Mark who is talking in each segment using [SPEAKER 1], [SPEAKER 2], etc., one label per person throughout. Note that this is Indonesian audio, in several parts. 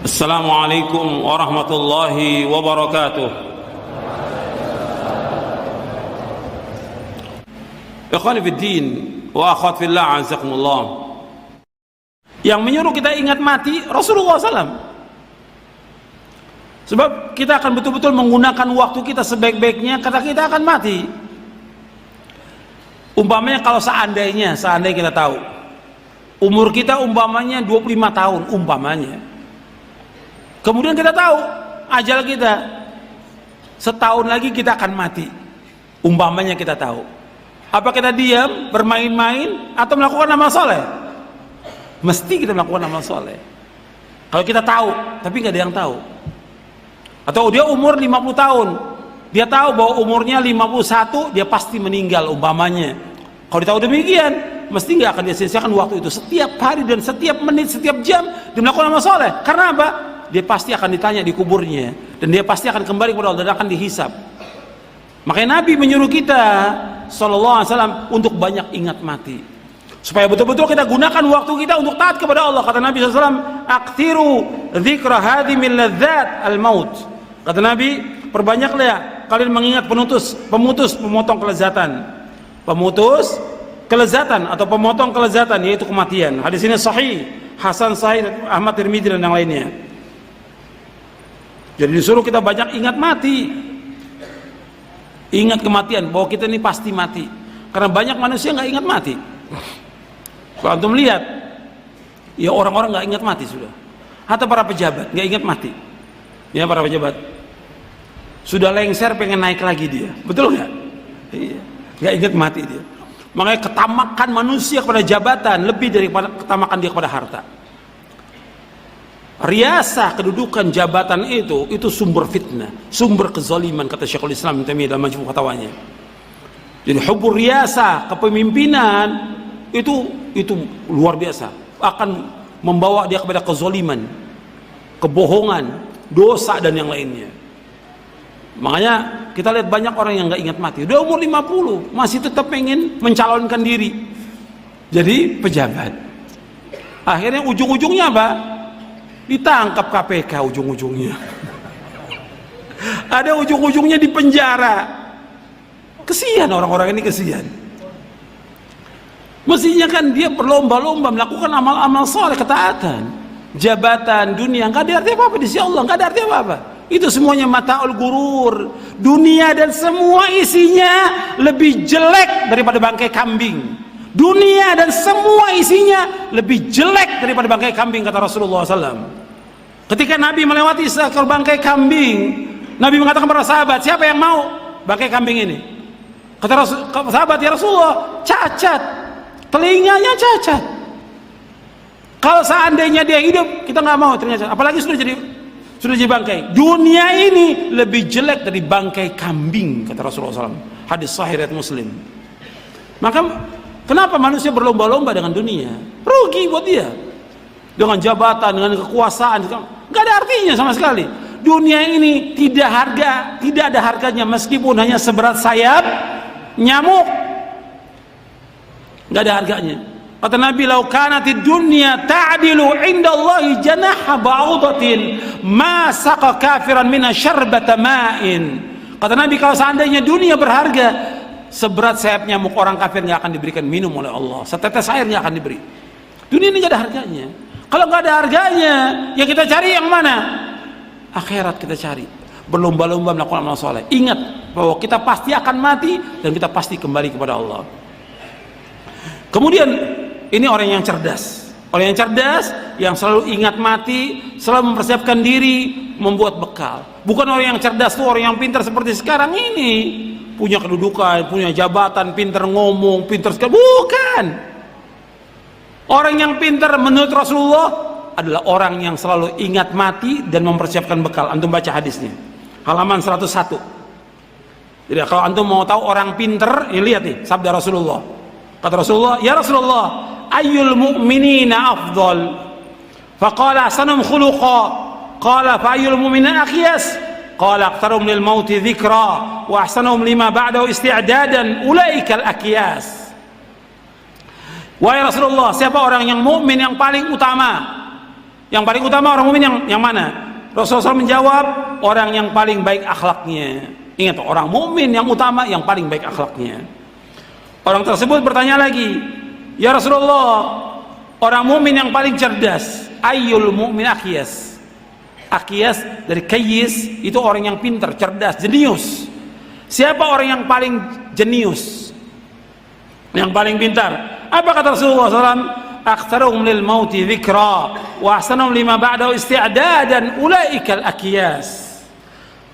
[SPEAKER 1] Assalamualaikum warahmatullahi wabarakatuh. Ikhwani fiddin wa akhwat fillah, azakumullah. Yang menyuruh kita ingat mati Rasulullah SAW. Sebab kita akan betul-betul menggunakan waktu kita sebaik-baiknya karena kita akan mati. Umpamanya kalau seandainya kita tahu umur kita umpamanya 25 tahun umpamanya. Kemudian kita tahu ajal kita setahun lagi kita akan mati. Umpamanya kita tahu. Apa kita diam, bermain-main atau melakukan amal soleh? Mesti kita melakukan amal soleh. Kalau kita tahu, tapi nggak ada yang tahu. Atau dia umur 50 tahun, dia tahu bahwa umurnya 51, dia pasti meninggal umpamanya. Kalau dia tahu demikian, mesti nggak akan dia sia-siakan waktu itu. Setiap hari dan setiap menit, setiap jam dia melakukan amal soleh. Karena apa? Dia pasti akan ditanya di kuburnya, dan dia pasti akan kembali kepada Allah dan akan dihisab. Makanya Nabi menyuruh kita sallallahu alaihi wasallam untuk banyak ingat mati, supaya betul-betul kita gunakan waktu kita untuk taat kepada Allah. Kata Nabi sallallahu alaihi wasallam, "Aktsiru dzikra hadhimil ladzat al-maut." Kata Nabi, perbanyaklah kalian mengingat pemutus pemotong kelezatan. Pemutus kelezatan atau pemotong kelezatan, yaitu kematian. Hadis ini sahih, Hasan Sahih, Ahmad Tirmidzi dan yang lainnya. Jadi disuruh kita banyak ingat mati, ingat kematian, bahwa kita ini pasti mati. Karena banyak manusia nggak ingat mati. Kalau antum lihat, ya orang-orang nggak ingat mati sudah. Atau para pejabat nggak ingat mati. Ya, para pejabat sudah lengser pengen naik lagi dia, betul nggak? Iya, nggak ingat mati dia. Makanya ketamakan manusia kepada jabatan lebih daripada ketamakan dia kepada harta. Riasah kedudukan jabatan itu sumber fitnah, sumber kezaliman, kata Syekhul Islam Ibnu Taimiyah dalam Majmu' Fatawanya. Jadi hubur riasah, kepemimpinan itu luar biasa, akan membawa dia kepada kezaliman, kebohongan, dosa dan yang lainnya. Makanya kita lihat banyak orang yang nggak ingat mati, udah umur 50 masih tetap pengen mencalonkan diri jadi pejabat. Akhirnya ujung-ujungnya apa? Ditangkap KPK ujung-ujungnya. Ada ujung-ujungnya di penjara. Kesian orang-orang ini, kesian. Mestinya kan dia berlomba-lomba melakukan amal-amal soleh, ketaatan. Jabatan, dunia, nggak ada arti apa-apa di sisi Allah, nggak ada arti apa-apa. Itu semuanya mata'ul gurur. Dunia dan semua isinya lebih jelek daripada bangkai kambing. Dunia dan semua isinya lebih jelek daripada bangkai kambing, kata Rasulullah SAW. Ketika Nabi melewati seekor bangkai kambing, Nabi mengatakan kepada sahabat, siapa yang mau bangkai kambing ini? Kata sahabat, ya Rasulullah, cacat, telinganya cacat. Kalau seandainya dia hidup, kita nggak mau ternyata. Apalagi sudah jadi bangkai. Dunia ini lebih jelek dari bangkai kambing, kata Rasulullah SAW. Hadis sahih riwayat Muslim. Maka kenapa manusia berlomba-lomba dengan dunia? Rugi buat dia. Dengan jabatan, dengan kekuasaan, nggak ada artinya sama sekali. Dunia ini tidak ada harganya meskipun hanya seberat sayap nyamuk. Nggak ada harganya. Kata Nabi, "Lau kanatid dunya ta'dilu 'indallahi janaha ba'udatin ma saqa kafiran minha syarbata ma'in." Kata Nabi, kalau seandainya dunia berharga seberat sayap nyamuk, orang kafir nggak akan diberikan minum oleh Allah, setetes air nggak akan diberi. Dunia ini nggak ada harganya. Kalau nggak ada harganya, ya kita cari yang mana? Akhirat kita cari. Berlomba-lomba melakukan amal soleh. Ingat bahwa kita pasti akan mati dan kita pasti kembali kepada Allah. Kemudian ini orang yang cerdas. Orang yang cerdas, yang selalu ingat mati, selalu mempersiapkan diri, membuat bekal. Bukan orang yang cerdas tuh orang yang pintar seperti sekarang ini, punya kedudukan, punya jabatan, pintar ngomong, pintar sekali. Bukan. Orang yang pintar menurut Rasulullah adalah orang yang selalu ingat mati dan mempersiapkan bekal. Antum baca hadisnya, halaman 101. Jadi kalau antum mau tahu orang pintar, ini lihat nih sabda Rasulullah. Kata Rasulullah, ya Rasulullah, ayyul mu'minina afdal? Faqala ahsanuhum khuluqa. Qala fa ayyul mu'minina akhyas? Qala aktsaruhum lil mauti dzikra wa ahsanuhum lima ba'dahu isti'dadan ulaikal akyas. Wahai Rasulullah, siapa orang yang mukmin yang paling utama? Yang paling utama orang mukmin yang mana? Rasulullah SAW menjawab, orang yang paling baik akhlaknya. Ingat, orang mukmin yang utama yang paling baik akhlaknya. Orang tersebut bertanya lagi, ya Rasulullah, orang mukmin yang paling cerdas, ayyul mu'min akyas. Akyas dari kayis, itu orang yang pintar, cerdas, jenius. Siapa orang yang paling jenius, yang paling pintar? Apa kata Rasulullah SAW? Aktsaruhum lil mauti dzikra wa ahsanuhum lima ba'dahu isti'dadan ulaikal akyas.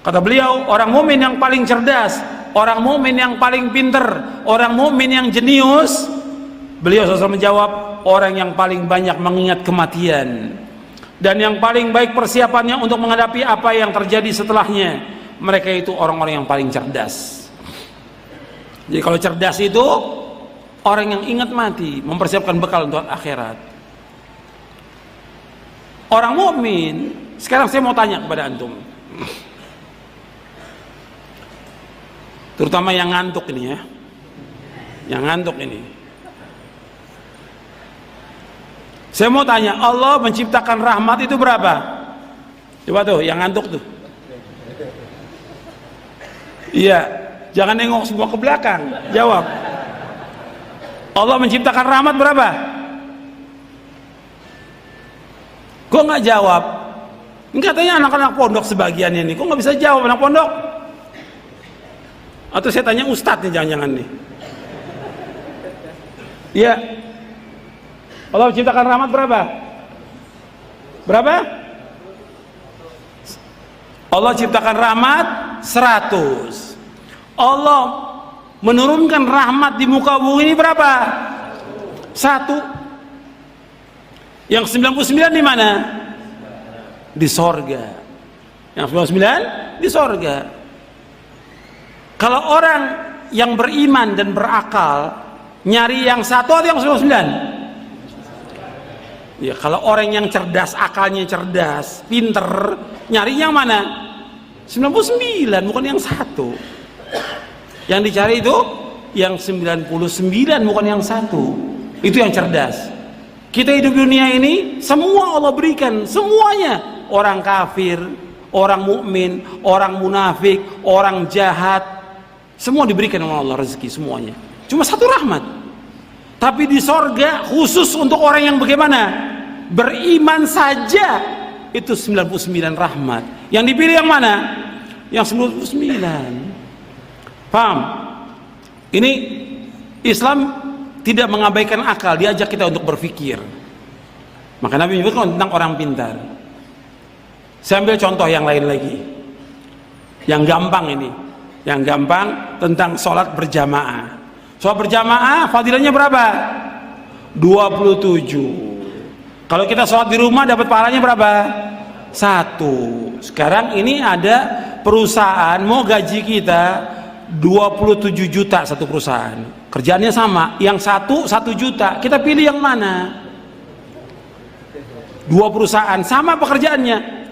[SPEAKER 1] Kata beliau, orang mukmin yang paling cerdas, orang mukmin yang paling pintar, orang mukmin yang jenius, beliau SAW menjawab, orang yang paling banyak mengingat kematian dan yang paling baik persiapannya untuk menghadapi apa yang terjadi setelahnya. Mereka itu orang-orang yang paling cerdas. Jadi kalau cerdas itu orang yang ingat mati, mempersiapkan bekal untuk akhirat. Orang mukmin, sekarang saya mau tanya kepada antum, terutama yang ngantuk ini ya, yang ngantuk ini. Saya mau tanya, Allah menciptakan rahmat itu berapa? Coba tuh, yang ngantuk tuh. Iya, jangan nengok semua ke belakang, jawab. Allah menciptakan rahmat berapa? Kok nggak jawab? Ini katanya anak-anak pondok sebagiannya nih, kok nggak bisa jawab anak pondok? Atau saya tanya ustadz nih, jangan-jangan nih. Iya. Allah menciptakan rahmat berapa? Berapa? Allah ciptakan rahmat 100. Allah menurunkan rahmat di muka bumi ini berapa? 1. Yang 99 di mana? Di sorga. Yang 99 di sorga. Kalau orang yang beriman dan berakal nyari yang 1 atau yang 99? Ya, kalau orang yang cerdas, akalnya cerdas, pinter, nyari yang mana? 99, bukan yang 1. Yang dicari itu yang 99, bukan yang 1. Itu yang cerdas. Kita hidup dunia ini, semua Allah berikan, semuanya. Orang kafir, orang mukmin, orang munafik, orang jahat, semua diberikan oleh Allah rezeki semuanya. Cuma 1 rahmat. Tapi di sorga khusus untuk orang yang bagaimana? Beriman saja itu 99 rahmat. Yang dipilih yang mana? Yang 99. Paham? Ini Islam tidak mengabaikan akal, diajak kita untuk berpikir. Maka Nabi menyebutkan tentang orang pintar. Saya ambil contoh yang lain lagi, yang gampang ini, yang gampang tentang sholat berjamaah. Sholat berjamaah fadilahnya berapa? 27. Kalau kita sholat di rumah dapat pahalanya berapa? 1. Sekarang ini ada perusahaan mau gaji kita 27 juta satu perusahaan. Kerjaannya sama, yang 1 juta. Kita pilih yang mana? 2 perusahaan sama pekerjaannya.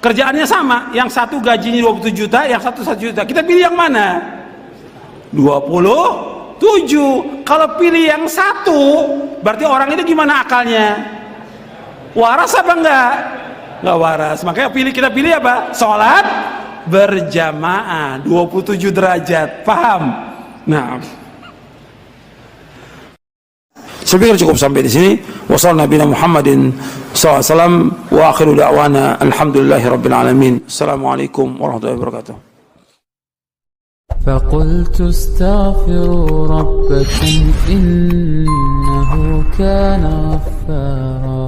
[SPEAKER 1] Kerjaannya sama, yang 1 gajinya 27 juta, yang 1 juta. Kita pilih yang mana? 27. Kalau pilih yang 1, berarti orang itu gimana akalnya? Waras apa enggak? Enggak waras. Makanya kita pilih apa? Sholat berjamaah 27 derajat. Paham? Nah, saya pikir cukup sampai di sini. Wassalamualaikum Muhammadin SAW wa akhiru da'wana alhamdulillahirabbil alamin. Assalamualaikum warahmatullahi wabarakatuh.
[SPEAKER 2] فقلت استغفروا ربكم إنه كان غفارا